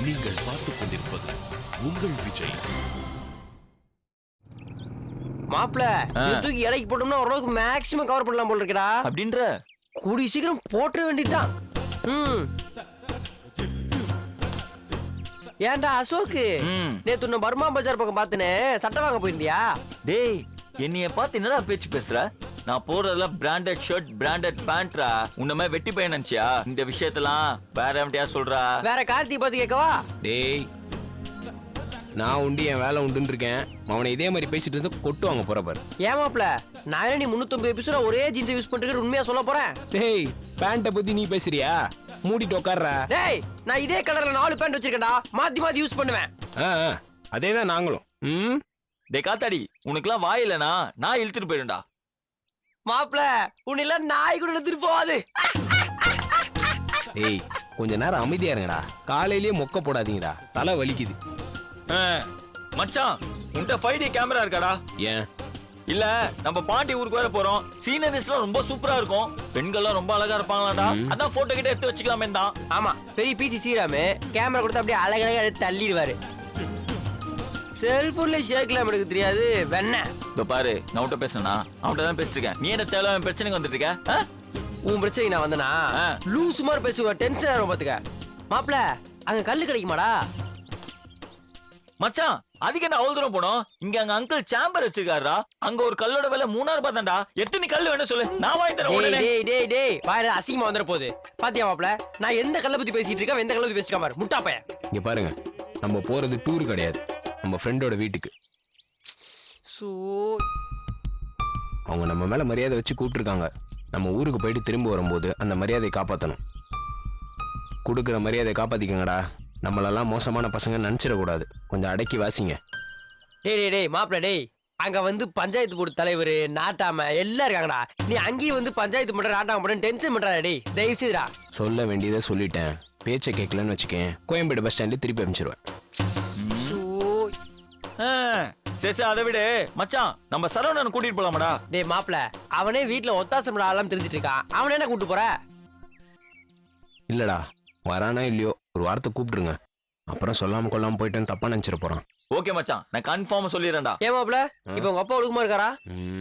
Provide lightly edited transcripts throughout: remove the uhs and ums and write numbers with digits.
நீங்கள் பார்த்துக் கொண்டிருப்பது உங்கள் விஜய். மாப்பிள தூக்கி இடைக்கு போட்டோம்னா ஓரளவுக்கு மேக்ஸிமம் கவர் பண்ணலாம் போல இருக்கடா. அப்படின்ற கூடி சீக்கிரம் போட்ட வேண்டியதுதான். ஏன்டா அசோக்கு, நேத்து உன்னை பர்மா பஜார் பக்கம் பாத்துனே சட்டை வாங்க போயிருந்தியா? டேய், என்னைய பார்த்து என்னடா பேச்சு பேசுற? நான் போறதெல்லாம் பிராண்டட் ஷர்ட், பிராண்டட் பேண்ட்ரா. உன்ன வெட்டி பையன் நினைச்சியா? இந்த விஷயத்தெல்லாம் வேற எவன்டையா சொல்றா? வேற கார்த்தி பார்த்து கேட்கவா? டேய், நான் உண்டு என் வேலை உண்டுன்னு இருக்கேன். அவனை இதே மாதிரி பேசிட்டு இருந்து கொட்டு வாங்க போற பாரு. ஏன் மாப்பிள, நான் நீ 350 எபிசோட ஒரே ஜீன்ஸ் யூஸ் பண்ணிட்டு உண்மையா சொல்ல போறேன்? டேய், பேண்ட்டை பத்தி நீ பேசுறியா? மூடிட்டு உட்கார்றா. டேய், நான் இதே கலர்ல 4 பேண்ட் வச்சிருக்கேன்டா, மாத்தி மாத்தி யூஸ் பண்ணுவேன். அதேதான் நாங்களும். டேய் காத்தாடி, உனக்குலாம் வாய் இல்லனா நான் இழுத்துட்டு போயிடும்டா. மாப்பிள, உன்னெல்லாம் நாய் கூட எடுத்துட்டு போவாது. டேய், கொஞ்ச நேரம் அமைதியா இருங்கடா. காலையிலேயே மொக்க போடாதீங்கடா, தலை வலிக்குது. மச்சான், உன்கிட்ட 5D கேமரா இருக்காடா? ஏன் இல்ல, நம்ம பாண்டி ஊருக்கு வேற போறோம். சீனரிஸ்லாம் ரொம்ப சூப்பரா இருக்கும். பெண்கள்லாம் ரொம்ப அழகா இருப்பாங்களாடா. அதான் போட்டோ கிட்ட எடுத்து வச்சுக்கலாமே தான். ஆமா, பெரிய பிசி சீராமு கேமரா கொடுத்து அப்படியே அழகழகா எடுத்து தள்ளிடுவாரு. செல்போன்ல ஷேக்லாம் எனக்கு தெரியாது வெண்ண. இதோ பாரு, நான் உன்கிட்ட பேசுனா அவன்கிட்ட தான் பேசிட்டு இருக்கேன். நீ என்ன தேவையான பிரச்சனைக்கு வந்துட்டு இருக்க? உன் பிரச்சனைக்கு நான் வந்தனா லூஸ் மாதிரி பேசுவ, டென்ஷன் ஆகும் பாத்துக்க. மாப்பிள, அங்க கல்லு கிடைக்குமாடா? மச்சான், அதுக்கு என்ன அவ்வளவு தூரம் போனோம்? இங்க அங்க அங்கிள் சேம்பர் வச்சிருக்காருடா. அங்க ஒரு கல்லோட விலை 3000 ரூபாய் தான்டா. எத்தனை கல்லு வேணும் சொல்லு, நான் வாங்கி தரேன். டேய் டேய் டேய், வாயில அசிங்கமா வந்துற போகுது. பாத்தியா மாப்பிள, நான் எந்த கல்ல பத்தி பேசிட்டு இருக்கேன், எந்த கல்ல பத்தி பேசிட்டு பாரு முட்டா பையன். இங்க பாருங்க, நம்ம போறது டூர் கிடையாது, நம்ம ஃப்ரெண்டோட வீட்டுக்கு. அவங்க நம்ம மேல மரியாதை வச்சு கூப்பிட்டுருக்காங்க. நம்ம ஊருக்கு போயிட்டு திரும்ப வரும்போது அந்த மரியாதையை காப்பாற்றணும். கொடுக்குற மரியாதையை காப்பாத்திக்கங்கடா. நம்மளெல்லாம் மோசமான பசங்க நினைச்சிடக்கூடாது. கொஞ்சம் அடக்கி வாசிங்க. டேய் டேய் டேய் மாப்பிள, டேய் அங்க வந்து பஞ்சாயத்து போர்டு தலைவர் நாட்டாம எல்லாம் இருக்காங்கடா. நீ அங்கேயும் வந்து பஞ்சாயத்து பண்ற நாட்டாம போட டென்ஷன் பண்றா. டேய் தயவு செய்துடா. சொல்ல வேண்டியதை சொல்லிட்டேன். பேச்சை கேட்கலன்னு வச்சுக்கேன், கோயம்பேடு பஸ் ஸ்டாண்டு திருப்பி அனுப்பிச்சிருவேன். சரி, அதை விட மச்சான், நம்ம சரவணன் கூட்டிட்டு போலாமாடா? டேய் மாப்பிள, அவனே வீட்டுல ஒத்தாசம் ஆளாம தெரிஞ்சிட்டு இருக்கான். அவனே என்ன கூட்டு போற? இல்லடா, வரானா இல்லையோ ஒரு வார்த்தை கூப்பிட்டுருங்க. அப்புறம் சொல்லாம கொள்ளாம போயிட்டு தப்பா நினைச்சிட போறான். ஓகே மச்சான், நான் கன்ஃபார்ம் சொல்லிடுறேன்டா. ஏன் மாப்பிள, இப்போ உங்க அப்பா ஒழுக்கமா இருக்காரா?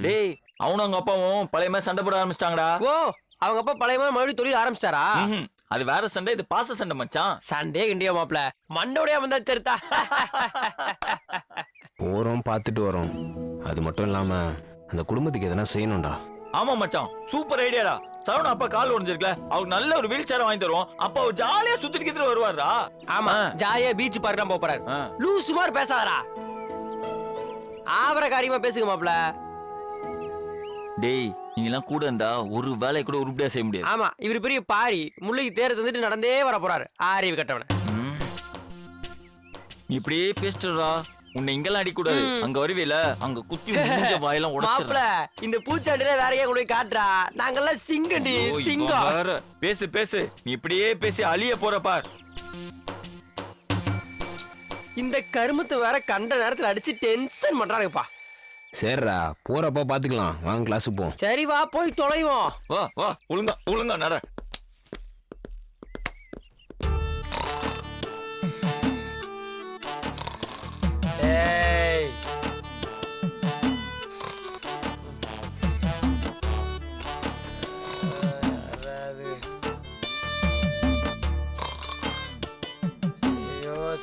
டேய், அவனும் அவங்க அப்பாவும் பழைய மாதிரி சண்டை போட ஆரம்பிச்சிட்டாங்கடா. ஓ, அவங்க அப்பா பழைய மாதிரி மறுபடியும் தொழில் ஆரம்பிச்சிட்டாரா? அது வேற சண்டை, இது பாச சண்டை மச்சான். சண்டே கிண்டியா மாப்பிள, மண்டோடைய வந்தா தெரித்தா. போறோம், பார்த்துட்டு வரோம். அது மட்டும் இல்லாம அந்த குடும்பத்துக்கு எதனா செய்யணும்டா. ஆமா மச்சான், சூப்பர் ஐடியாடா. சரவண அப்பா கால் உடைஞ்சிருக்கல, அவருக்கு நல்ல ஒரு வீல் சேர் வாங்கி தருவோம். அப்பா ஒரு ஜாலியா சுத்திட்டு வருவாரா? ஆமா, ஜாலியா பீச் பார்க்கலாம் போறாரு. லூசு மாதிரி பேசாதடா, ஆவர காரியமா பேசுங்க மாப்பிள. டேய், நீங்க எல்லாம் கூட இருந்தா ஒரு வேலையை கூட உருப்படியா செய்ய முடியாது. ஆமா, இவர் பெரிய பாரி, முள்ளைக்கு தேர தந்துட்டு நடந்தே வர போறாரு. ஆறிவு கட்டவன. இப்படியே பேசிட்டுறா. உன்னை இங்கெல்லாம் அடிக்க கூடாது. அங்க வருவீல, அங்க குத்தி மூஞ்ச வாயெல்லாம் உடைச்சிடுறேன். மாப்ள, இந்த பூச்சாண்டில வேற ஏன் கொண்டு போய் காட்டுறா? நாங்கெல்லாம் சிங்கடி, சிங்கம். பேசு பேசு, நீ இப்படியே பேசி அழிய போற பார். இந்த கருமத்தை வேற கண்ட நேரத்துல அடிச்சு டென்ஷன் பண்றாங்கப்பா. சரிடா, போறப்ப பாத்துக்கலாம். வாங்க கிளாஸுக்கு போ. சரி வா, போய் தொலைவோம். வா வா, ஒழுங்கா ஒழுங்கா நட.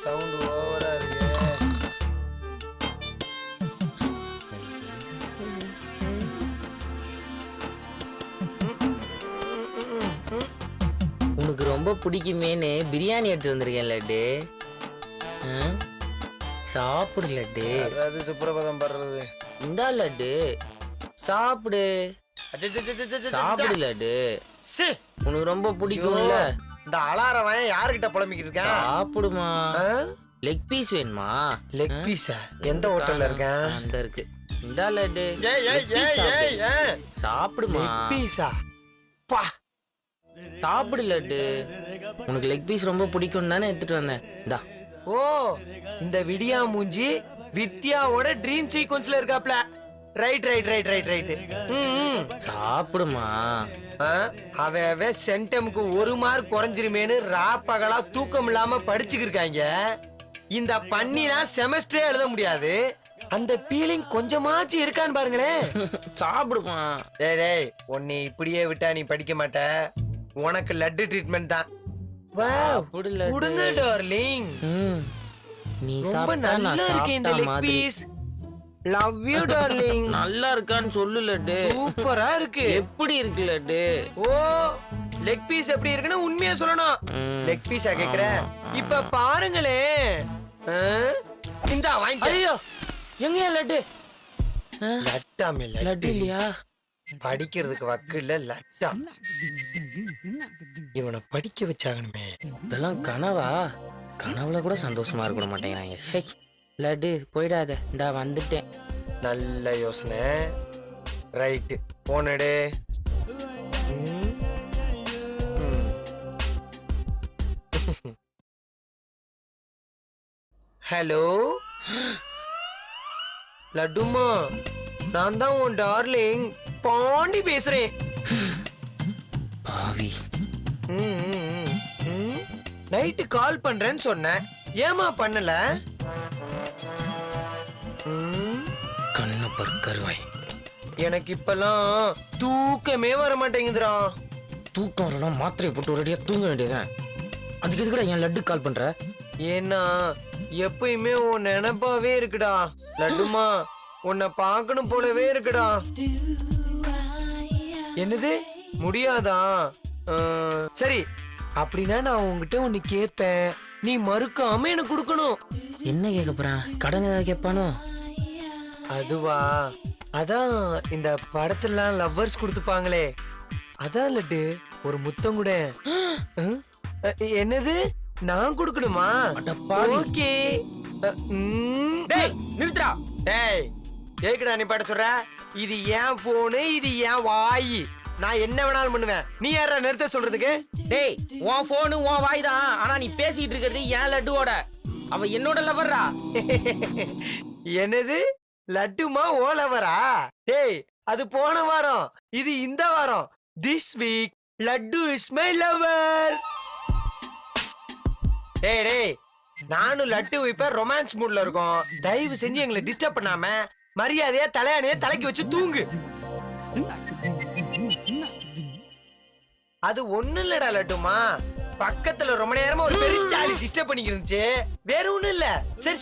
சவுண்ட் ஓவரா இருக்கு. உனக்கு ரொம்ப பிடிக்குமேனு பிரியாணி எடுத்து வந்திருக்கேன் லட்டு. சாப்பிடு லட்டு. அதாவது சுப்ரபாதம் பண்றது. இந்தா லட்டு, சாப்பிடு. சாப்பிடு லட்டு, உனக்கு ரொம்ப பிடிக்கும்ல. இந்த அலார வாயன் யாருக்கிட்ட புலம்பிக்கிட்டு இருக்கேன்? சாப்பிடுமா. லெக் பீஸ் வேணுமா? லெக் பீஸா? எந்த ஹோட்டல்ல இருக்கேன்? அந்த இருக்கு. இந்தா லட்டு, சாப்பிடுமா. பீஸா? பா, சாப்பிடு லட்டு. உனக்கு லெக் பீஸ் ரொம்ப பிடிக்கும் தானே எடுத்துட்டு வந்தேன். இந்தா. ஓ, இந்த விடியா மூஞ்சி வித்யாவோட ட்ரீம் சீக்வன்ஸ்ல இருக்காப்ல. ரைட். சாப்பிடுமா. அவன் சென்டமுக்கு 1 மார்க் குறைஞ்சிருமேனு ராப்பகலா தூக்கம் இல்லாம படிச்சுக்கிருக்காங்க. இந்த பண்ணிலாம் செமஸ்டரே எழுத முடியாது. அந்த ஃபீலிங் கொஞ்சமாச்சும் இருக்கான்னு பாருங்களேன். சாப்பிடுமா. டேய் உன்னை இப்படியே விட்டா நீ படிக்க மாட்ட. உனக்கு லட்டு ட்ரீட்மெண்ட் தான். வாவ் அப்படி லட்டு. கொடுங்க டார்லிங். நீ ரொம்ப சாப்பிட்டா நல்லா நான் இருக்கு இந்த சாப்பிட்ட லெக் மாதிரி. பீஸ். Love you darling. நல்லா இருக்கான்னு சொல்லு லட்டு. சூப்பரா இருக்கு. எப்படி இருக்கு லட்டு? ஓ லெக் பீஸ் எப்படி இருக்குன்னு உண்மையா சொல்லணும். லெக் பீஸா கேக்குறேன். இப்ப பாருங்களே. இந்தா வாங்கி. ஐயோ எங்க லட்டு? லட்டாமே லட்டு இல்லையா? படிக்கிறதுக்கு வக்கு இல்ல லட்டா. இவனை படிக்க வச்சாகணுமே. இதெல்லாம் கனவா? கனவுல கூட சந்தோஷமா இருக்க மாட்டேங்கிறாங்க. சை லட்டு போயிடாத. இந்தா வந்துட்டேன். நல்ல யோசனை. ரைட்டு போனடே. ஹலோ லட்டுமா, நான் தான் உன் டார்லிங் பாண்டி பேசுறேன். பாவி. நைட்டு கால் பண்றேன்னு சொன்னேன். ஏமா பண்ணல? கண்ணு பற்கருவாய். எனக்கு இப்பெல்லாம் தூக்கமே வர மாட்டேங்குதுடா. தூக்கம் வரலாம் மாத்திரையை போட்டு ஒரேடியா தூங்க வேண்டியதுதான். அதுக்கு எதுக்குடா என் லட்டு கால் பண்ற? ஏன்னா எப்பயுமே உன் நினைப்பாவே இருக்குடா. லட்டுமா உன்னை பார்க்கணும் போலவே இருக்குடா. என்னது முடியாதா? சரி அப்படின்னா நான் உன்கிட்ட ஒண்ணு கேட்பேன். நீ மறுக்காம எனக்கு கொடுக்கணும். என்ன கேட்க போறான்? கடன் ஏதாவது கேட்பானோ? அதுவா? அதான் இந்த படத்துலாம் லவ்வர்ஸ் கொடுத்துப்பாங்களே, அதான் லட்டு ஒரு முத்தம் கூட. என்னது நான் கொடுக்கணுமா? ஓகே. டேய் நிறுத்துடா. டேய் ஏக்குடா நீ பாட்ட சொல்ற? இது ஏன் போனு, இது ஏன் வாயி. நான் என்ன வேணாலும் பண்ணுவேன். நீ யாரா நிறுத்த சொல்றதுக்கு? டேய் உன் போனு உன் வாய் தான். ஆனா நீ பேசிட்டு இருக்கிறது என் லட்டுவோட. அவ என்னோட லவர்ரா. என்னது லட்டுமா ஓ லவரா? டேய் அது போன வாரம், இது இந்த வாரம். This week laddu is my lower. டேய் நானும் லட்டு இப்ப ரொமான்ஸ் மூட்ல இருக்கோம். தயவு செஞ்சு எங்களை டிஸ்டர்ப் பண்ணாம மரியாதையா தலையானைய தலைக்கு வச்சு தூங்கு. அது ஒண்ணு இல்லடா லட்டுமா, பக்கத்துல ரொம்ப நேரமா ஒரு பெருச்சாலி டிஸ்டர்ப் பண்ணிட்டு இருந்துச்சு. வேற ஒண்ணும் இல்ல.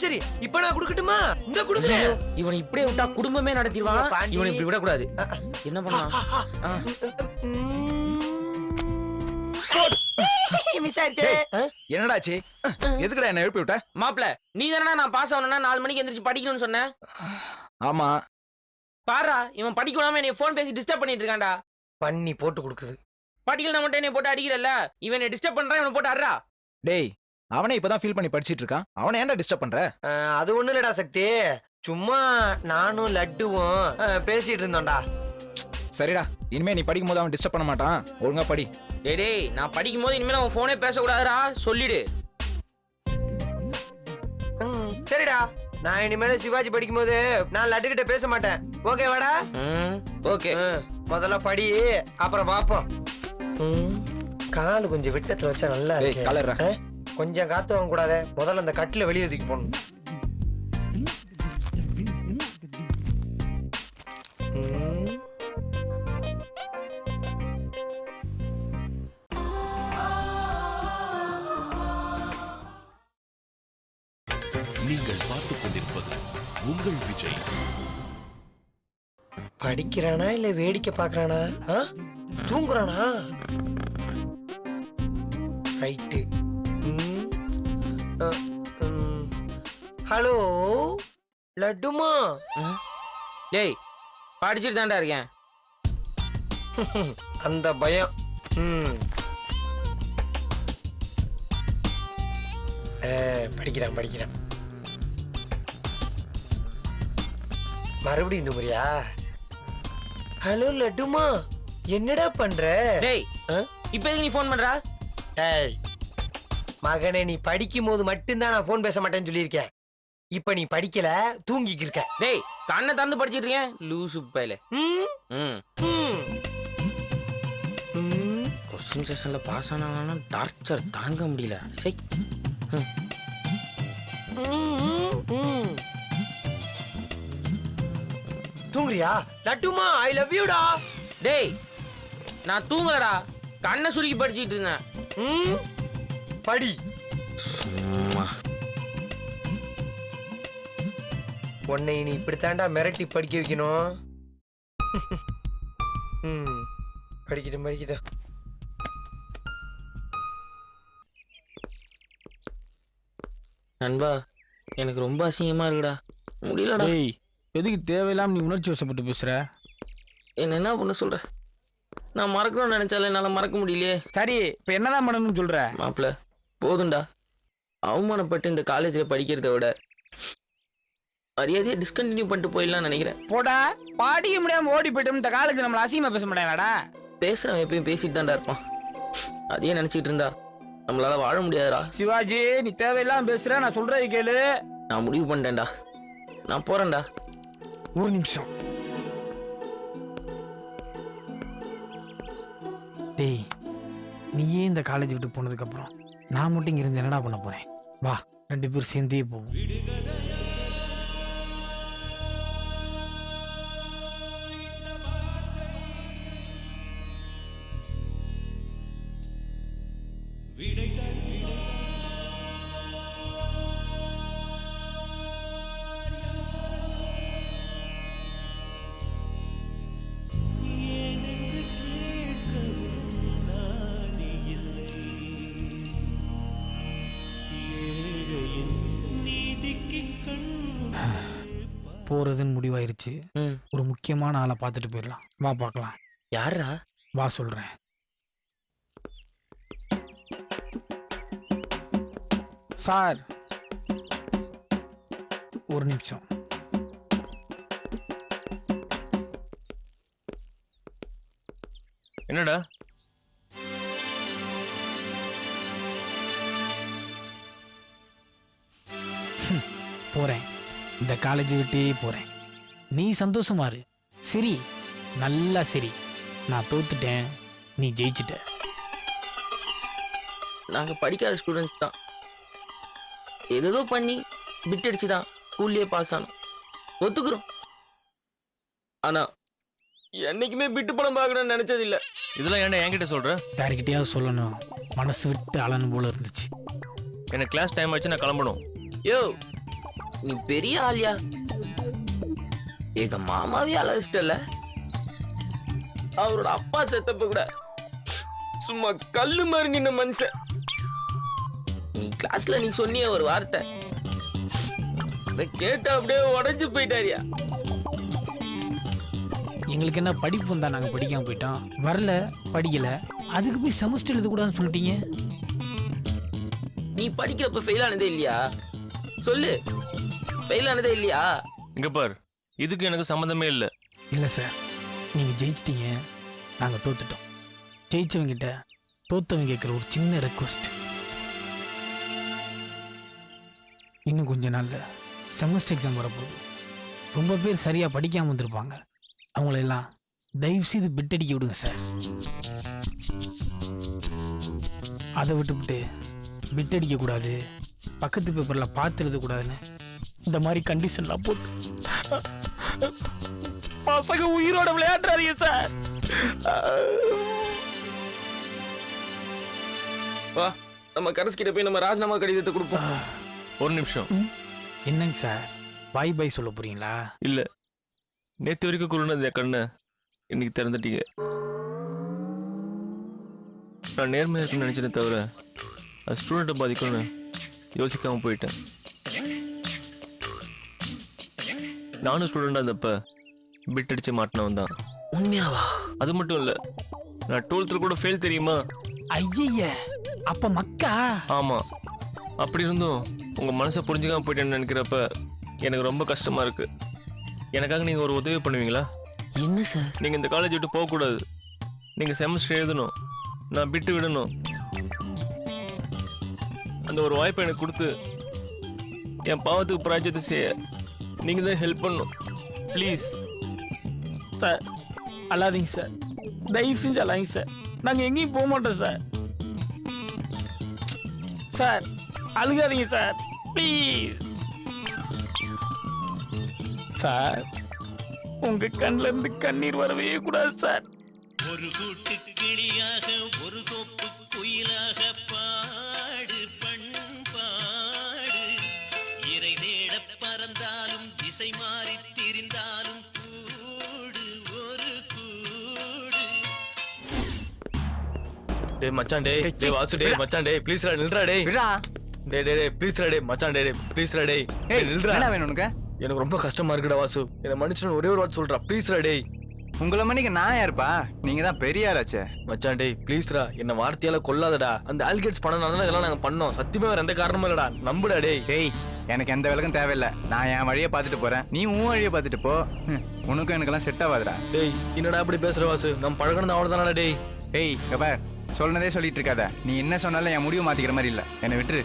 சரி இப்ப நான் குடுக்கட்டுமா? இந்த குடுக்குறேன். இவனை இப்படியே விட்டா குடும்பமே நடத்திடுவான். இவனை இப்படி விட கூடாது. என்ன பண்ணலாம்? என்னடாச்சு? எதுக்குடா என்ன எழுப்பி விட்ட? மாப்பிள நீ தானே நான் பாஸ் ஆகணும்னா 4 மணிக்கு எந்திரிச்சு படிக்கணும்னு சொன்னேன். ஆமா பாரா இவன் படிக்கலாம என்னை போன் பேசி டிஸ்டர்ப் பண்ணிட்டு இருக்கான்டா. பண்ணி போட்டு கொடுக்குது. படிக்கல மட்டும் என்னை போட்டு அடிக்கிறல்ல. இவனை டிஸ்டர்ப் பண்றான், இவனை போட்டு அறா. டேய் அவனே இப்பதான் ஃபீல் பண்ணி படிச்சிட்டு இருக்கான். அவனை ஏன்டா டிஸ்டர்ப் பண்ற? அது ஒண்ணு இல்லடா சக்தி, சும்மா நானும் லட்டுவும் பேசிட்டு இருந்தோம்டா. சரிடா, இனிமே நீ படிக்கும் போது அவன் டிஸ்டர்ப் பண்ண மாட்டான். ஒழுங்கா படி. டேய் நான் படிக்கும் போது இனிமேல் அவன் போனே பேசக்கூடாதுடா சொல்லிடு. சரிடா, நான் இனிமேல சிவாஜி படிக்கும் போது நான் லட்டு கிட்ட பேச மாட்டேன். ஓகே வாடா? ஓகே. முதல்ல படி, அப்புறம் பாப்போம். கால் கொஞ்சம் விட்டத்துல வச்சா நல்லா இருக்கு. கொஞ்சம் காத்து வாங்க கூடாது. முதல்ல அந்த கட்டில வெளியே தூக்கி போடணும். நீங்கள் பார்த்துக் கொண்டிருப்பது உங்கள் விஜய். படிக்கிறானா இல்ல வேடிக்கை பாக்குறானா? தூங்குறானா? ரைட்டு. ஹலோ லட்டுமா. டேய் படிச்சுட்டு தான்டா இருக்கேன். அந்த பயம். படிக்கிறான். மறுபடியும் தூங்குறியா? ஹலோ லட்டுமா, என்னடா பண்ற? டேய் இப்ப எதுக்கு நீ போன் பண்ற? டேய் மகனே, நீ படிக்கும் போது மட்டும்தான் நான் போன் பேச மாட்டேன்னு சொல்லியிருக்கேன். இப்ப நீ படிக்கல தூங்கிக்கு இருக்க. டேய் கண்ணை திறந்து படிச்சிட்டு இருக்கேன் லூசு பையல. ம், ம் ம். ம். கொஸ்டின் செஷன்ல பாஸ் ஆனாலும் டார்ச்சர் தாங்க முடியல. சை ம். தூங்குறியா? லட்டுமா ஐ லவ் யூடா. டேய் நான் தூங்கலடா, கண்ணை சுருக்கி படிச்சிட்டு இருந்தேன். ம், படி. சும்மா உன்னை நீ இப்படித்தாண்டா மிரட்டி படிக்க வைக்கணும். ம், படிக்கிட்ட. நண்பா எனக்கு ரொம்ப அசிங்கமா இருக்குடா, முடியலடா. டேய் எதுக்கு தேவையில்லாம நீ உணர்ச்சி வசப்பட்டு பேசுற? என்ன பண்ண சொல்ற? நான் மறக்கணும்னு நினைச்சாலும் என்னால மறக்க முடியலையே. சரி இப்ப என்னதான் பண்ணணும்னு சொல்ற? மாப்பிள்ள போதும்டா, அவமானப்பட்டு இந்த காலேஜில் படிக்கிறத விட மரியாதையை டிஸ்கண்டினியூ பண்ணிட்டு போயிடலாம்னு நினைக்கிறேன். போடா, பாடிக்க முடியாம ஓடி போயிட்டு இந்த காலேஜ் நம்மள அசிங்கமா பேச முடியாதாடா? பேசுறவன் எப்பயும் பேசிட்டு தான்டா இருப்பான். அதையே நினைச்சிட்டு இருந்தா நம்மளால வாழ முடியாதுடா. சிவாஜி நீ தேவையில்லாம பேசுற, நான் சொல்றதை கேளு. நான் முடிவு பண்ணிட்டேன்டா, நான் போறேன்டா. ஒரு நிமிஷம். டேய் நீயே இந்த காலேஜ் விட்டு போனதுக்கு அப்புறம் நான் மட்டும் இங்க இருந்து என்னடா பண்ண போறேன்? வா 2 பேரும் சேர்ந்தே போவோம். போறதுன்னு முடிவாயிருச்சு. ம் ஒரு முக்கியமான ஆளை பார்த்துட்டு போயிடலாம். வா பார்க்கலாம். யாரா? வா சொல்றேன். சார் ஒரு நிமிஷம். என்னடா? போறேன், இந்த காலேஜ் விட்டே போறேன். நீ சந்தோஷமா இரு. சரி, நல்லா சரி. நான் தோத்துட்டேன், நீ ஜெயிச்சிட்ட. நாங்க படிக்காத ஸ்டூடெண்ட்ஸ் தான், ஏதோ பண்ணி பிட் அடிச்சு தான் ஸ்கூல்லேயே பாஸ் ஆனோம், ஒத்துக்குறோம். ஆனா என்னைக்குமே பிட்டு படம் பார்க்கணும்னு நினைச்சது இல்ல. இதெல்லாம் ஏன்டா என்கிட்ட சொல்ற? யாருக்கிட்டையாவது சொல்லணும், மனசு விட்டு அலன்னு போல இருந்துச்சு. எனக்கு கிளாஸ் டைம் ஆச்சு, நான் கிளம்பணும். யோ நீ பெரிய ஆளியா, எங்க மாமாவே அழகிட்டல. அவரோட அப்பா செத்தப்ப கூட சும்மா கல்லு மாதிரி நின்ன மனுஷன். நீ கிளாஸ்ல நீ சொன்னிய ஒரு வார்த்தை, அதை கேட்டு அப்படியே உடைஞ்சு போயிட்டாரியா. எங்களுக்கு என்ன படிப்பு வந்தா நாங்கள் படிக்காம போயிட்டோம்? வரல, படிக்கல, அதுக்கு போய் செமஸ்டர் எழுதக்கூடாதுன்னு சொல்லிட்டீங்க. நீ படிக்கிறப்ப ஃபெயில் ஆனதே இல்லையா? சொல்லு, ஃபெயில் ஆனதே இல்லையா? இங்க பார், இதுக்கு எனக்கு சம்மந்தமே இல்லை. இல்லை சார், நீங்கள் ஜெயிச்சிட்டீங்க, நாங்கள் தோத்துட்டோம். ஜெயிச்சவங்கிட்ட தோத்தவங்க கேட்குற ஒரு சின்ன ரெக்வஸ்ட். இன்னும் கொஞ்ச நாளில் செமஸ்டர் எக்ஸாம் வரப்போகுது. ரொம்ப பேர் சரியாக படிக்காமல் வந்திருப்பாங்க. அவங்களெல்லாம் தயவு செய்து பிட் அடிக்க விடுங்க சார். அதை விட்டுவிட்டு பிட் அடிக்கக்கூடாது, பக்கத்து பேப்பரில் பார்த்து எழுதக்கூடாதுன்னு இந்த மாதிரி கண்டிஷன்லாம் போட்டு பசங்க உயிரோட விளையாடுறாதீங்க சார். வா நம்ம கரஸ் கிட்ட போய் நம்ம ராஜினாமா கடிதத்தை கொடுப்போம். ஒரு நிமிஷம். என்னங்க சார், பாய் பாய் சொல்ல போறீங்களா? இல்ல, நேத்து வரைக்கும் குருனது என் கண்ணை இன்னைக்கு திறந்துட்டீங்க. நான் நேர்மையா இருக்குன்னு நினைச்சேனே தவிர அது ஸ்டூடெண்ட்டை பாதிக்கும்னு யோசிக்காம போயிட்டேன். நானும் ஸ்டூடெண்டா இருந்தப்ப பிட் அடிச்சு மாட்டினவன் தான். உண்மையாவா? அது மட்டும் இல்ல, நான் 12th கூட ஃபெயில் தெரியுமா? ஐய, அப்ப மக்கா? ஆமா, அப்படி இருந்தும் உங்க மனசை புரிஞ்சுக்காம போயிட்டேன்னு நினைக்கிறப்ப எனக்கு ரொம்ப கஷ்டமா இருக்கு. எனக்காக நீங்க ஒரு உதவி பண்ணுவீங்களா? என்ன சார்? நீங்க இந்த காலேஜ் விட்டு போக கூடாது. நீங்க செமஸ்டர் எழுதணும், நான் பிட்டு விடணும். அந்த ஒரு வாய்ப்பை எனக்கு கொடுத்து என் பாவத்துக்கு பிராஜத்தை செய்ய நீங்கள் தான் ஹெல்ப் பண்ணணும் ப்ளீஸ். சார் அல்லாதீங்க சார், தயவு செஞ்சு அல்லாதீங்க சார். நாங்கள் எங்கேயும் போக மாட்டோம் சார். சார் அழுகாதீங்க சார், ப்ளீஸ். சார் உங்க கண்ணுல இருந்து கண்ணீர் வரவே கூடாது சார். ஒரு கூட்டு கிளியாக ஒரு தோப்பு குயிலாக பாடு பண்பாடு. இறை தேட பறந்தாலும் திசை மாறி திரிந்தாலும் கூடு ஒரு கூடு. டேய் மச்சான், டேய் வாசு, டேய் மச்சான், டேய் ப்ளீஸ்ரா நில்றா, டேய் டேய் ப்ளீஸ்ரா, டேய் மச்சான், டேய் ப்ளீஸ்ரா, டேய் நில்றா. என்ன வேணும் உனக்கு? எனக்கு ரொம்ப கஷ்டமா இருக்குடா வாசு, என்ன மன்னிச்சு ஒரே ஒரு வார்த்தை சொல்றா ப்ளீஸ்ரா. டேய் உங்களை மணிக்கு நான் யாருப்பா? நீங்க தான் பெரிய ஆளாச்சே. மச்சான், டேய் ப்ளீஸ்ரா, என்ன வார்த்தையால கொல்லாதடா. அந்த ஆல்கேட்ஸ் பண்ணனால தான் இதெல்லாம் நாங்க பண்ணோம். சத்தியமா வேற எந்த காரணமும் இல்லடா, நம்புடா. டேய் டேய் எனக்கு எந்த விளக்கம் தேவையில்லை. நான் என் வழியை பார்த்துட்டு போறேன், நீ உன் வழியை பார்த்துட்டு போ. உனக்கும் எனக்கெல்லாம் செட் ஆகாதுடா. டேய் என்னடா அப்படி பேசுற வாசு, நம்ம பழகணும் அவ்வளவுதானடா. டேய் டேய் கபார், சொன்னதே சொல்லிட்டு இருக்காத. நீ என்ன சொன்னாலும் என் முடிவு மாத்திக்கிற மாதிரி இல்ல. என்னை விட்டுரு.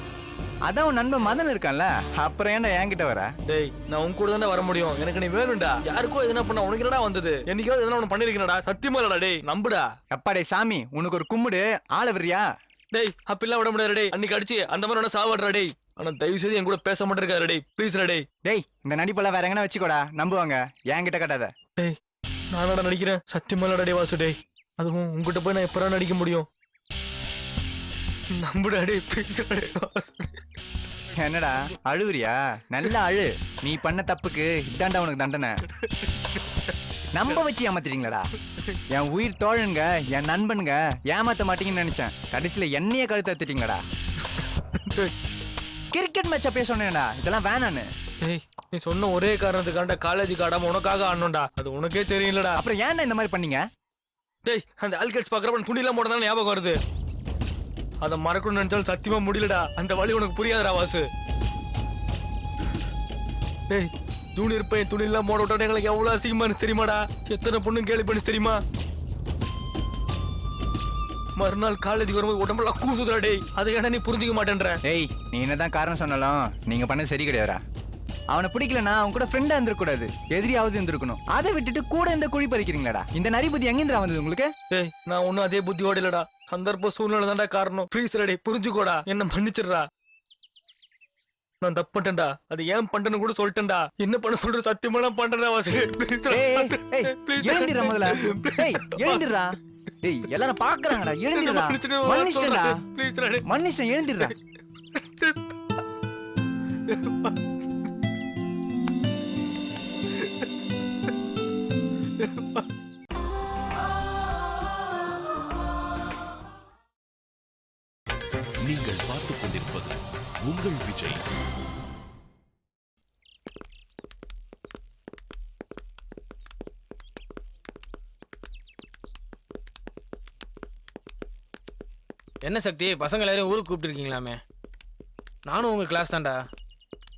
அதான் உன் நண்பன் மதன் இருக்கான்ல, அப்புறம் ஏன்டா என்கிட்ட வர? டேய் நான் உன் கூட தானே வர முடியும், எனக்கு நீ வேணும்டா. யாருக்கும் எதுனா பண்ண உனக்கு என்னடா வந்தது? என்னைக்காவது எதனா ஒன்று பண்ணிருக்கேன்டா, சத்தியமா இல்லடா. டேய் நம்புடா. எப்பா டேய் சாமி, உனக்கு ஒரு கும்பிடு, ஆளை விடுறியா? டேய் அப்பெல்லாம் விட முடியாது. டேய் அன்னைக்கு அடிச்சு அந்த மாதிரி ஒன்று சாவடுறா. டேய் ஆனா தயவு செய்து என் கூட பேச மாட்டேருக்காரு. டேய் ப்ளீஸ்ரா. டேய் டேய் இந்த நடிப்பெல்லாம் வேற எங்கன்னா வச்சுக்கோடா, நம்புவாங்க. என்கிட்ட கட்டாத. டேய் நானடா நடிக்கிறேன், சத்தியமா இல்லடா. டேய் வாசு, டேய் அதுவும் உங்ககிட்ட போய் நான் எப்படா நடிக்க முடியும்? நம்புடா. டேய் ப்ளீஸ்ரா. டேய் வாசு, என்னடா அழுவுறியா? நல்லா அழு. நீ பண்ண தப்புக்கு இதாண்டா உனக்கு தண்டனை. நம்ப வச்சு ஏமாத்திட்டீங்களடா. என் உயிர் தோழனுங்க, என் நண்பனுங்க ஏமாத்த மாட்டீங்கன்னு நினைச்சேன். கடைசியில என்னையே கழுத்து எடுத்துட்டீங்களடா. கிரிக்கெட் மேட்சா பேச சொன்னேன்டா, இதெல்லாம் வேணான்னு. டேய் நீ சொன்ன ஒரே காரணத்துக்காண்ட காலேஜுக்கு ஆடாம உனக்காக ஆடணும்டா, அது உனக்கே தெரியலடா. அப்புறம் ஏன்டா இந்த மாதிரி பண்ணீங்க? டேய் அந்த ஆல்கேட்ஸ் பாக்குறப்ப துணிலாம் போட்டதால ஞாபகம் வருது. அதை மறக்கணும்னு நினைச்சாலும் சத்தியமா முடியலடா. அந்த வழி உனக்கு புரியாதுடா வாசு. டேய் ஜூனியர் பையன் துணிலாம் போட விட்டோட எங்களுக்கு எவ்வளவு அசிங்கமா இருந்துச்சு தெரியுமாடா? எத்தனை பொண்ணு கேள்வி பண்ணி தெரியுமா? மறுநாள் காலேஜுக்கு வரும்போது உடம்பெல்லாம் கூசுதுடா. டேய் அதை ஏன்னா நீ புரிஞ்சுக்க மாட்டேன்ற. டேய் நீ என்னதான் காரணம் சொன்னாலும் நீங்க பண்ணது சரி கிடையாதுடா. அவனை பிடிக்கலனா அவன் கூட ஃப்ரெண்டா இருந்திருக்கூடாது, எதிரியாவது இருந்திருக்கணும். அதை விட்டுட்டு கூட இந்த குழி பறிக்கிறீங்களாடா. இந்த நரி புத்தி எங்கிருந்தா வந்தது உங்களுக்கு? டேய் நான் ஒன்னும் அதே புத்தியோட இல்லடா, சந்தர்ப்ப சூழ்நிலை தான்டா காரணம். ப்ளீஸ் ரெடி புரிஞ்சுக்கோடா, என்ன மன்னிச்சிடுறா. நான் தப்பு பண்ணிட்டேன்டா, அது ஏன் பண்றேன்னு கூட சொல்லிட்டேன்டா. என்ன பண்ண சொல்ற? சத்தியமா நான் பண்றேன்டா வாசு. எழுந்திரா முதல்ல. டேய் எழுந்திரா. டேய் எல்லாரும் பாக்குறாங்கடா, எழுந்திரா. மன்னிச்சிடுடா, மன்னிச்சிட்டேன், எழுந்திரா. நீங்கள் பார்த்துக் கொண்டிருப்பது உங்கள் விஜய். என்ன சக்தி, பசங்க எல்லாரும் ஊருக்கு கூப்பிட்டுருக்கீங்களாமே? நானும் உங்க கிளாஸ் தான்டா.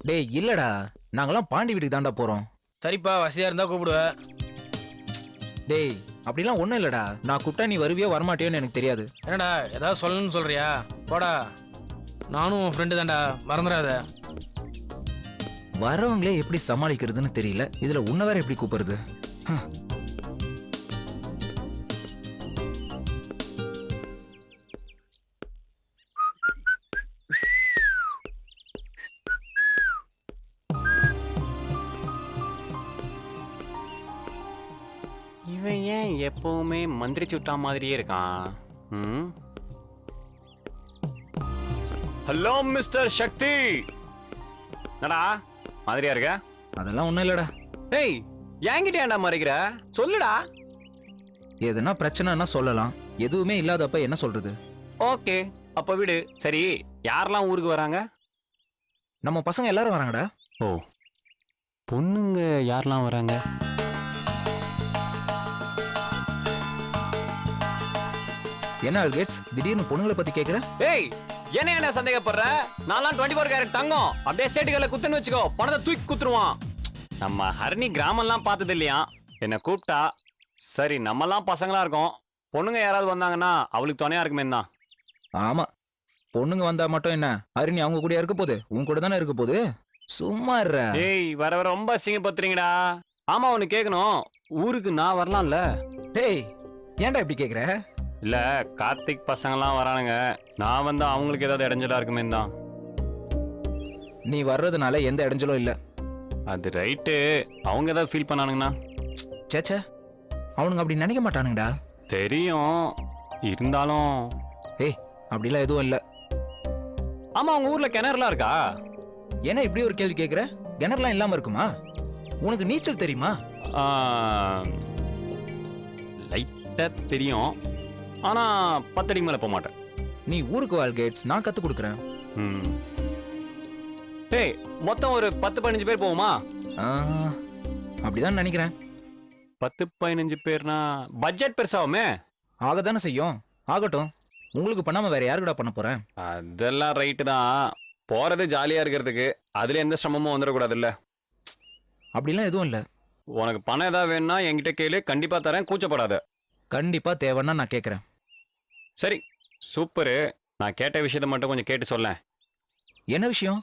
டேய் இல்லடா, நாங்கெல்லாம் பாண்டி வீட்டுக்கு தாண்டா போறோம். சரிப்பா, வசதியா இருந்தா கூப்பிடுவேன். டேய் அப்படிலாம் ஒண்ணும் இல்லடா. நான் கூப்பிட்டா நீ வருவியோ வரமாட்டியோன்னு எனக்கு தெரியாது. என்னடா ஏதாவது சொல்லணும்னு சொல்றியா? போடா, நானும் உன் ஃப்ரெண்டு தான்டா, மறந்துடாத. வரவங்களே எப்படி சமாளிக்கிறதுன்னு தெரியல, இதுல உன்னை வேற எப்படி கூப்பிடுறது? இவன் ஏன் எப்பவுமே மந்திரிச்சு விட்டா மாதிரியே இருக்கான்? ஹலோ மிஸ்டர் சக்தி, என்னடா மாதிரியா இருக்க? அதெல்லாம் ஒண்ணும் இல்லடா. டேய் என்கிட்ட ஏன்டா மறைக்கிற? சொல்லுடா. எதுனா பிரச்சனைனா சொல்லலாம், எதுவுமே இல்லாதப்ப என்ன சொல்றது? ஓகே அப்ப விடு. சரி யாரெல்லாம் ஊருக்கு வராங்க? நம்ம பசங்க எல்லாரும் வராங்கடா. ஓ, பொண்ணுங்க யாரெல்லாம் வராங்க? என்ன ஆல்கேட்ஸ் திடீர்னு பொண்ணுங்களை பத்தி கேக்குற? ஏய் என்ன சந்தேகப்படுற? நான்லாம் 24 கேரட் தங்கம். அப்படியே சேட்டுகளை குத்துன்னு வச்சுக்கோ, பணத்தை தூக்கி குத்துருவான். நம்ம ஹரிணி கிராமம்லாம் பார்த்தது இல்லையா? என்ன கூப்பிட்டா சரி நம்மலாம் பசங்களா இருக்கோம், பொண்ணுங்க யாராவது வந்தாங்கன்னா அவளுக்கு துணையா இருக்குமே தான். ஆமா, பொண்ணுங்க வந்தா மட்டும் என்ன ஹரிணி அவங்க கூட இருக்க போகுது? உன் கூட தானே இருக்க போகுது. சும்மா இருடா. டேய் வர வர ரொம்ப அசிங்கப்படுத்துறீங்கடா. ஆமா ஒன்னு கேட்கணும், ஊருக்கு நான் வரலாம்ல? டேய் ஏன்டா இப்படி கேக்குற? இல்ல கார்த்திக் பசங்கலாம் வரானுங்க, நான் வந்து அவங்களுக்கு ஏதாவது இடைஞ்சலா இருக்குமே தான். நீ வர்றதுனால எந்த இடைஞ்சலும் இல்ல. அது ரைட்டு, அவங்க ஏதாவது ஃபீல் பண்ணானுங்கண்ணா? சேச்சே, அவனுங்க அப்படி நினைக்க மாட்டானுங்கடா. தெரியும், இருந்தாலும் ஏய் அப்படிலாம் எதுவும் இல்ல. ஆமா அவங்க ஊர்ல கிணறுலாம் இருக்கா? ஏன்னா இப்படி ஒரு கேள்வி கேக்குற? கிணறுலாம் இல்லாம இருக்குமா? உனக்கு நீச்சல் தெரியுமா? லைட்டா தெரியும், ஆனா 10 அடிக்கு மேல போக மாட்டேன். நீ ஊருக்கு வாழ் கேட்ஸ், நான் கத்து கொடுக்குறேன். டேய் மொத்தம் ஒரு 10-15 பேர் போகுமா? அப்படிதான் நினைக்கிறேன். 10-15 பேர்னா பட்ஜெட் பெருசாகுமே. ஆகத்தானே செய்யும். ஆகட்டும், உங்களுக்கு பண்ணாம வேற யாருக்குடா பண்ண போறேன்? அதெல்லாம் ரைட்டு தான், போறது ஜாலியா இருக்கிறதுக்கு, அதுல எந்த சிரமமும் வந்துடக்கூடாது இல்ல. அப்படிலாம் எதுவும் இல்ல. உனக்கு பணம் ஏதாவது வேணும்னா என்கிட்ட கேளு, கண்டிப்பா தரேன், கூச்சப்படாத. கண்டிப்பா தேவைன்னா நான் கேட்கறேன். சரி சூப்பரு, நான் கேட்ட விஷயத்த மட்டும் கொஞ்சம் கேட்டு சொல்லேன். என்ன விஷயம்?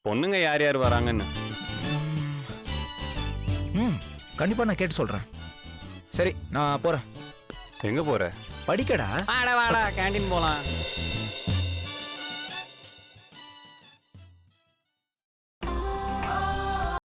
பொண்ணுங்க யார் யார் வராங்கன்னு. கண்டிப்பா நான் கேட்டு சொல்றேன். சரி நான் போறேன். எங்க போற? படிக்கடா. வாடா கேண்டீன் போலாம்.